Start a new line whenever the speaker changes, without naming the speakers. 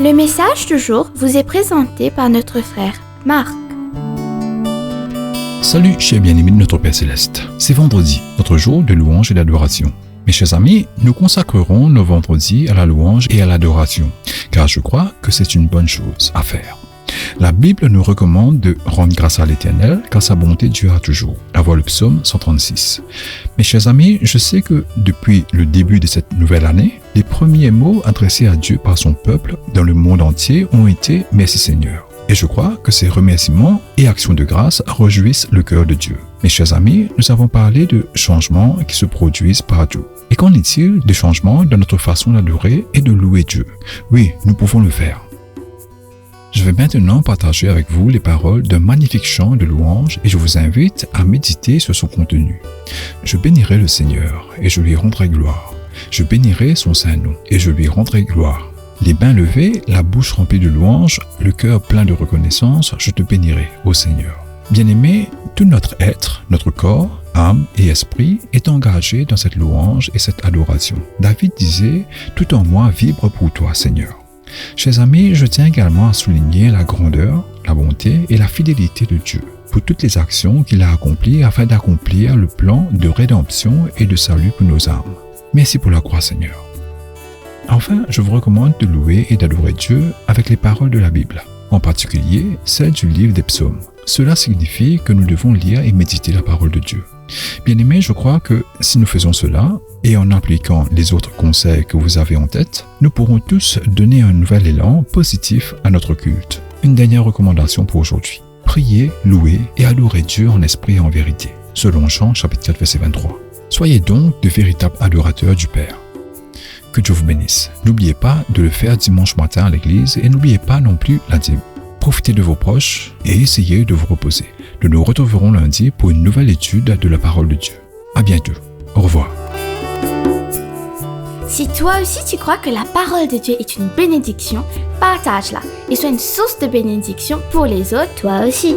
Le message du jour vous est présenté par notre frère Marc.
Salut chers bien-aimés de notre Père Céleste. C'est vendredi, notre jour de louange et d'adoration. Mes chers amis, nous consacrerons nos vendredis à la louange et à l'adoration, car je crois que c'est une bonne chose à faire. La Bible nous recommande de rendre grâce à l'Éternel, car sa bonté dure toujours. À voir le psaume 136. Mes chers amis, je sais que depuis le début de cette nouvelle année, les premiers mots adressés à Dieu par son peuple dans le monde entier ont été « Merci Seigneur ». Et je crois que ces remerciements et actions de grâce réjouissent le cœur de Dieu. Mes chers amis, nous avons parlé de changements qui se produisent partout. Et qu'en est-il des changements dans notre façon d'adorer et de louer Dieu? Oui, nous pouvons le faire. Je vais maintenant partager avec vous les paroles d'un magnifique chant de louange et je vous invite à méditer sur son contenu. Je bénirai le Seigneur et je lui rendrai gloire. Je bénirai son saint nom et je lui rendrai gloire. Les mains levées, la bouche remplie de louanges, le cœur plein de reconnaissance, je te bénirai, ô Seigneur. Bien-aimé, tout notre être, notre corps, âme et esprit est engagé dans cette louange et cette adoration. David disait « Tout en moi vibre pour toi, Seigneur ». Chers amis, je tiens également à souligner la grandeur, la bonté et la fidélité de Dieu pour toutes les actions qu'il a accomplies afin d'accomplir le plan de rédemption et de salut pour nos âmes. Merci pour la croix, Seigneur. Enfin, je vous recommande de louer et d'adorer Dieu avec les paroles de la Bible, en particulier celles du livre des psaumes. Cela signifie que nous devons lire et méditer la parole de Dieu. Bien-aimés, je crois que si nous faisons cela, et en appliquant les autres conseils que vous avez en tête, nous pourrons tous donner un nouvel élan positif à notre culte. Une dernière recommandation pour aujourd'hui. Priez, louez et adorez Dieu en esprit et en vérité, selon Jean chapitre 4 verset 23. Soyez donc de véritables adorateurs du Père. Que Dieu vous bénisse. N'oubliez pas de le faire dimanche matin à l'église et n'oubliez pas non plus la dîme. Profitez de vos proches et essayez de vous reposer. Nous nous retrouverons lundi pour une nouvelle étude de la parole de Dieu. À bientôt. Au revoir.
Si toi aussi tu crois que la parole de Dieu est une bénédiction, partage-la et sois une source de bénédiction pour les autres, toi aussi.